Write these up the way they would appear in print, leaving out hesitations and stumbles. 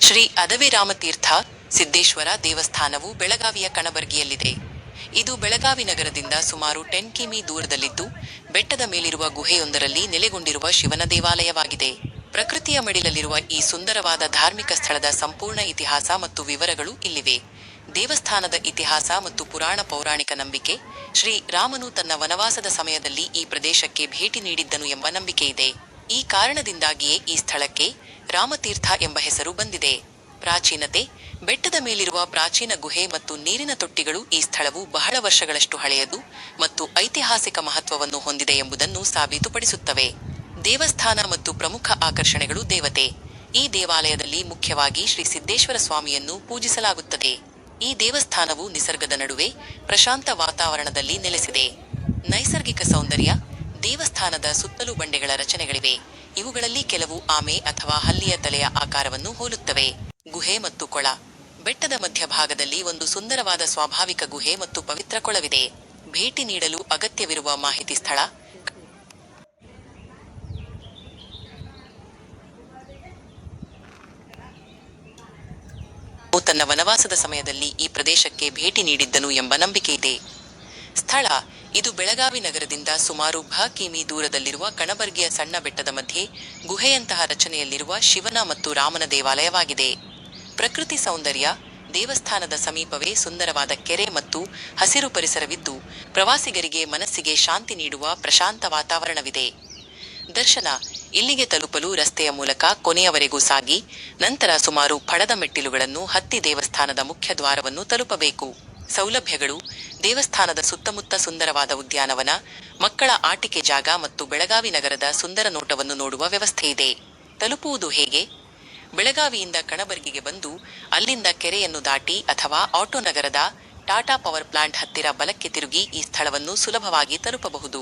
ಶ್ರೀ ಅಧವಿರಾಮತೀರ್ಥ ಸಿದ್ದೇಶ್ವರ ದೇವಸ್ಥಾನವು ಬೆಳಗಾವಿಯ ಕಣಬರ್ಗಿಯಲ್ಲಿದೆ. ಇದು ಬೆಳಗಾವಿ ನಗರದಿಂದ ಸುಮಾರು 10 ಕಿಮೀ ದೂರದಲ್ಲಿದ್ದು, ಬೆಟ್ಟದ ಮೇಲಿರುವ ಗುಹೆಯೊಂದರಲ್ಲಿ ನೆಲೆಗೊಂಡಿರುವ ಶಿವನ ದೇವಾಲಯವಾಗಿದೆ. ಪ್ರಕೃತಿಯ ಮಡಿಲಲ್ಲಿರುವ ಈ ಸುಂದರವಾದ ಧಾರ್ಮಿಕ ಸ್ಥಳದ ಸಂಪೂರ್ಣ ಇತಿಹಾಸ ಮತ್ತು ವಿವರಗಳು ಇಲ್ಲಿವೆ. ದೇವಸ್ಥಾನದ ಇತಿಹಾಸ ಮತ್ತು ಪೌರಾಣಿಕ ನಂಬಿಕೆ. ಶ್ರೀ ರಾಮನು ತನ್ನ ವನವಾಸದ ಸಮಯದಲ್ಲಿ ಈ ಪ್ರದೇಶಕ್ಕೆ ಭೇಟಿ ನೀಡಿದ್ದನು ಎಂಬ ನಂಬಿಕೆಯಿದೆ. ಈ ಕಾರಣದಿಂದಾಗಿಯೇ ಈ ಸ್ಥಳಕ್ಕೆ ರಾಮತೀರ್ಥ ಎಂಬ ಹೆಸರು ಬಂದಿದೆ. ಪ್ರಾಚೀನತೆ. ಬೆಟ್ಟದ ಮೇಲಿರುವ ಪ್ರಾಚೀನ ಗುಹೆ ಮತ್ತು ನೀರಿನ ತೊಟ್ಟಿಗಳು ಈ ಸ್ಥಳವು ಬಹಳ ವರ್ಷಗಳಷ್ಟು ಹಳೆಯದು ಮತ್ತು ಐತಿಹಾಸಿಕ ಮಹತ್ವವನ್ನು ಹೊಂದಿದೆ ಎಂಬುದನ್ನು ಸಾಬೀತುಪಡಿಸುತ್ತವೆ. ದೇವಸ್ಥಾನ ಮತ್ತು ಪ್ರಮುಖ ಆಕರ್ಷಣೆಗಳು. ದೇವತೆ. ಈ ದೇವಾಲಯದಲ್ಲಿ ಮುಖ್ಯವಾಗಿ ಶ್ರೀ ಸಿದ್ದೇಶ್ವರ ಸ್ವಾಮಿಯನ್ನು ಪೂಜಿಸಲಾಗುತ್ತದೆ. ಈ ದೇವಸ್ಥಾನವು ನಿಸರ್ಗದ ನಡುವೆ ಪ್ರಶಾಂತ ವಾತಾವರಣದಲ್ಲಿ ನೆಲೆಸಿದೆ. ನೈಸರ್ಗಿಕ ಸೌಂದರ್ಯ. ದೇವಸ್ಥಾನದ ಸುತ್ತಲೂ ಬಂಡೆಗಳ ರಚನೆಗಳಿವೆ. ಇವುಗಳಲ್ಲಿ ಕೆಲವು ಆಮೆ ಅಥವಾ ಹಲ್ಲಿಯ ತಲೆಯ ಆಕಾರವನ್ನು ಹೋಲುತ್ತವೆ. ಗುಹೆ ಮತ್ತು ಕೊಳ. ಬೆಟ್ಟದ ಮಧ್ಯಭಾಗದಲ್ಲಿ ಒಂದು ಸುಂದರವಾದ ಸ್ವಾಭಾವಿಕ ಗುಹೆ ಮತ್ತು ಪವಿತ್ರ ಕೊಳವಿದೆ. ಭೇಟಿ ನೀಡಲು ಅಗತ್ಯವಿರುವ ಮಾಹಿತಿ. ಸ್ಥಳ. ತನ್ನ ವನವಾಸದ ಸಮಯದಲ್ಲಿ ಈ ಪ್ರದೇಶಕ್ಕೆ ಭೇಟಿ ನೀಡಿದ್ದನು ಎಂಬ ನಂಬಿಕೆಯಿದೆ. ಸ್ಥಳ. ಇದು ಬೆಳಗಾವಿ ನಗರದಿಂದ ಸುಮಾರು 10 ಕಿಮೀ ದೂರದಲ್ಲಿರುವ ಕಣಬರ್ಗಿಯ ಸಣ್ಣ ಬೆಟ್ಟದ ಮಧ್ಯೆ ಗುಹೆಯಂತಹ ರಚನೆಯಲ್ಲಿರುವ ಶಿವನ ಮತ್ತು ರಾಮನ ದೇವಾಲಯವಾಗಿದೆ. ಪ್ರಕೃತಿ ಸೌಂದರ್ಯ. ದೇವಸ್ಥಾನದ ಸಮೀಪವೇ ಸುಂದರವಾದ ಕೆರೆ ಮತ್ತು ಹಸಿರು ಪರಿಸರವಿದ್ದು, ಪ್ರವಾಸಿಗರಿಗೆ ಮನಸ್ಸಿಗೆ ಶಾಂತಿ ನೀಡುವ ಪ್ರಶಾಂತ ವಾತಾವರಣವಿದೆ. ದರ್ಶನ. ಇಲ್ಲಿಗೆ ತಲುಪಲು ರಸ್ತೆಯ ಮೂಲಕ ಕೊನೆಯವರೆಗೂ ಸಾಗಿ, ನಂತರ ಸುಮಾರು ಪಡದ ಮೆಟ್ಟಿಲುಗಳನ್ನು ಹತ್ತಿ ದೇವಸ್ಥಾನದ ಮುಖ್ಯ ದ್ವಾರವನ್ನು ತಲುಪಬೇಕು. ಸೌಲಭ್ಯಗಳು. ದೇವಸ್ಥಾನದ ಸುತ್ತಮುತ್ತ ಸುಂದರವಾದ ಉದ್ಯಾನವನ, ಮಕ್ಕಳ ಆಟಿಕೆ ಜಾಗ ಮತ್ತು ಬೆಳಗಾವಿ ನಗರದ ಸುಂದರ ನೋಟವನ್ನು ನೋಡುವ ವ್ಯವಸ್ಥೆಯಿದೆ. ತಲುಪುವುದು ಹೇಗೆ? ಬೆಳಗಾವಿಯಿಂದ ಕಣಬರ್ಗಿಗೆ ಬಂದು ಅಲ್ಲಿಂದ ಕೆರೆಯನ್ನು ದಾಟಿ ಅಥವಾ ಆಟೋ ನಗರದ ಟಾಟಾ ಪವರ್ ಪ್ಲಾಂಟ್ ಹತ್ತಿರ ಬಲಕ್ಕೆ ತಿರುಗಿ ಈ ಸ್ಥಳವನ್ನು ಸುಲಭವಾಗಿ ತಲುಪಬಹುದು.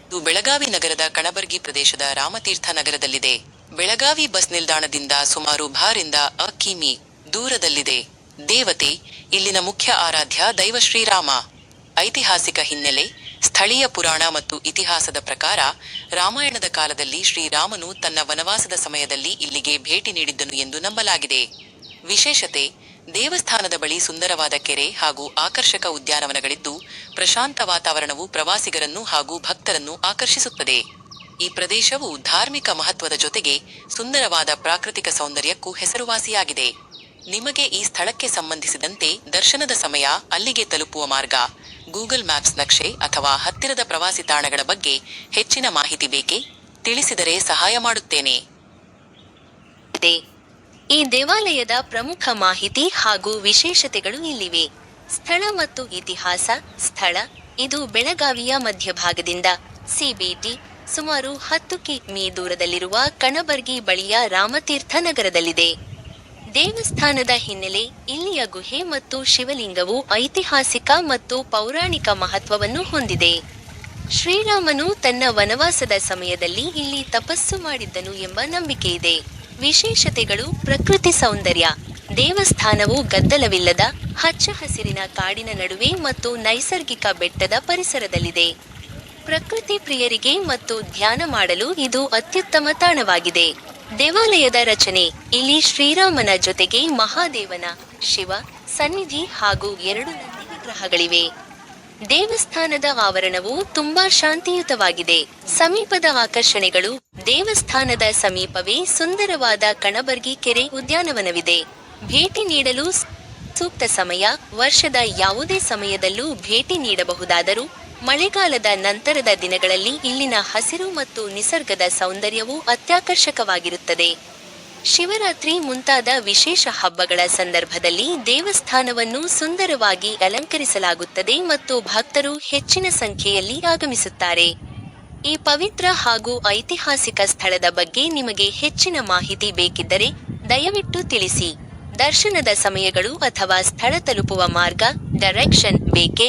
ಇದು ಬೆಳಗಾವಿ ನಗರದ ಕಣಬರ್ಗಿ ಪ್ರದೇಶದ ರಾಮತೀರ್ಥ ನಗರದಲ್ಲಿದೆ. ಬೆಳಗಾವಿ ಬಸ್ ನಿಲ್ದಾಣದಿಂದ ಸುಮಾರು 10 ಕಿಮೀ ದೂರದಲ್ಲಿದೆ. ದೇವತೆ. ಇಲ್ಲಿನ ಮುಖ್ಯ ಆರಾಧ್ಯ ದೈವ ಶ್ರೀರಾಮ. ಐತಿಹಾಸಿಕ ಹಿನ್ನೆಲೆ. ಸ್ಥಳೀಯ ಪುರಾಣ ಮತ್ತು ಇತಿಹಾಸದ ಪ್ರಕಾರ ರಾಮಾಯಣದ ಕಾಲದಲ್ಲಿ ಶ್ರೀರಾಮನು ತನ್ನ ವನವಾಸದ ಸಮಯದಲ್ಲಿ ಇಲ್ಲಿಗೆ ಭೇಟಿ ನೀಡಿದ್ದನು ಎಂದು ನಂಬಲಾಗಿದೆ. ವಿಶೇಷತೆ. ದೇವಸ್ಥಾನದ ಬಳಿ ಸುಂದರವಾದ ಕೆರೆ ಹಾಗೂ ಆಕರ್ಷಕ ಉದ್ಯಾನವನಗಳಿದ್ದು, ಪ್ರಶಾಂತ ವಾತಾವರಣವು ಪ್ರವಾಸಿಗರನ್ನು ಹಾಗೂ ಭಕ್ತರನ್ನು ಆಕರ್ಷಿಸುತ್ತದೆ. ಈ ಪ್ರದೇಶವು ಧಾರ್ಮಿಕ ಮಹತ್ವದ ಜೊತೆಗೆ ಸುಂದರವಾದ ಪ್ರಾಕೃತಿಕ ಸೌಂದರ್ಯಕ್ಕೂ ಹೆಸರುವಾಸಿಯಾಗಿದೆ. ನಿಮಗೆ ಈ ಸ್ಥಳಕ್ಕೆ ಸಂಬಂಧಿಸಿದಂತೆ ದರ್ಶನದ ಸಮಯ, ಅಲ್ಲಿಗೆ ತಲುಪುವ ಮಾರ್ಗ, ಗೂಗಲ್ ಮ್ಯಾಪ್ಸ್ ನಕ್ಷೆ ಅಥವಾ ಹತ್ತಿರದ ಪ್ರವಾಸಿ ತಾಣಗಳ ಬಗ್ಗೆ ಹೆಚ್ಚಿನ ಮಾಹಿತಿ ಬೇಕೇ? ತಿಳಿಸಿದರೆ ಸಹಾಯ ಮಾಡುತ್ತೇನೆ. ಈ ದೇವಾಲಯದ ಪ್ರಮುಖ ಮಾಹಿತಿ ಹಾಗೂ ವಿಶೇಷತೆಗಳು ಇಲ್ಲಿವೆ. ಸ್ಥಳ ಮತ್ತು ಇತಿಹಾಸ. ಸ್ಥಳ. ಇದು ಬೆಳಗಾವಿಯ ಮಧ್ಯಭಾಗದಿಂದ ಸಿಬಿಟಿ ಸುಮಾರು 10 ಕಿಮೀ ದೂರದಲ್ಲಿರುವ ಕಣಬರ್ಗಿ ಬಳಿಯ ರಾಮತೀರ್ಥ ನಗರದಲ್ಲಿದೆ. ದೇವಸ್ಥಾನದ ಹಿನ್ನೆಲೆ. ಇಲ್ಲಿಯ ಗುಹೆ ಮತ್ತು ಶಿವಲಿಂಗವು ಐತಿಹಾಸಿಕ ಮತ್ತು ಪೌರಾಣಿಕ ಮಹತ್ವವನ್ನು ಹೊಂದಿದೆ. ಶ್ರೀರಾಮನು ತನ್ನ ವನವಾಸದ ಸಮಯದಲ್ಲಿ ಇಲ್ಲಿ ತಪಸ್ಸು ಮಾಡಿದ್ದನು ಎಂಬ ನಂಬಿಕೆಯಿದೆ. ವಿಶೇಷತೆಗಳು. ಪ್ರಕೃತಿ ಸೌಂದರ್ಯ. ದೇವಸ್ಥಾನವು ಗದ್ದಲವಿಲ್ಲದ ಹಚ್ಚ ಹಸಿರಿನ ಕಾಡಿನ ನಡುವೆ ಮತ್ತು ನೈಸರ್ಗಿಕ ಬೆಟ್ಟದ ಪರಿಸರದಲ್ಲಿದೆ. ಪ್ರಕೃತಿ ಪ್ರಿಯರಿಗೆ ಮತ್ತು ಧ್ಯಾನ ಮಾಡಲು ಇದು ಅತ್ಯುತ್ತಮ ತಾಣವಾಗಿದೆ. ದೇವಾಲಯದ ರಚನೆ. ಇಲ್ಲಿ ಶ್ರೀರಾಮನ ಜೊತೆಗೆ ಮಹಾದೇವನ ಶಿವ ಸನ್ನಿಧಿ ಹಾಗೂ 2 ನಂದಿ ವಿಗ್ರಹಗಳಿವೆ. ದೇವಸ್ಥಾನದ ಆವರಣವು ತುಂಬಾ ಶಾಂತಿಯುತವಾಗಿದೆ. ಸಮೀಪದ ಆಕರ್ಷಣೆಗಳು. ದೇವಸ್ಥಾನದ ಸಮೀಪವೇ ಸುಂದರವಾದ ಕಣಬರ್ಗಿ ಕೆರೆ ಉದ್ಯಾನವನವಿದೆ. ಭೇಟಿ ನೀಡಲು ಸೂಕ್ತ ಸಮಯ. ವರ್ಷದ ಯಾವುದೇ ಸಮಯದಲ್ಲೂ ಭೇಟಿ ನೀಡಬಹುದಾದರೂ ಮಳೆಗಾಲದ ನಂತರದ ದಿನಗಳಲ್ಲಿ ಇಲ್ಲಿನ ಹಸಿರು ಮತ್ತು ನಿಸರ್ಗದ ಸೌಂದರ್ಯವು ಅತ್ಯಾಕರ್ಷಕವಾಗಿರುತ್ತದೆ. ಶಿವರಾತ್ರಿ ಮುಂತಾದ ವಿಶೇಷ ಹಬ್ಬಗಳ ಸಂದರ್ಭದಲ್ಲಿ ದೇವಸ್ಥಾನವನ್ನು ಸುಂದರವಾಗಿ ಅಲಂಕರಿಸಲಾಗುತ್ತದೆ ಮತ್ತು ಭಕ್ತರು ಹೆಚ್ಚಿನ ಸಂಖ್ಯೆಯಲ್ಲಿ ಆಗಮಿಸುತ್ತಾರೆ. ಈ ಪವಿತ್ರ ಹಾಗೂ ಐತಿಹಾಸಿಕ ಸ್ಥಳದ ಬಗ್ಗೆ ನಿಮಗೆ ಹೆಚ್ಚಿನ ಮಾಹಿತಿ ಬೇಕಿದ್ದರೆ ದಯವಿಟ್ಟು ತಿಳಿಸಿ. ದರ್ಶನದ ಸಮಯಗಳು ಅಥವಾ ಸ್ಥಳ ತಲುಪುವ ಮಾರ್ಗ ಡೈರೆಕ್ಷನ್ ಬೇಕೇ?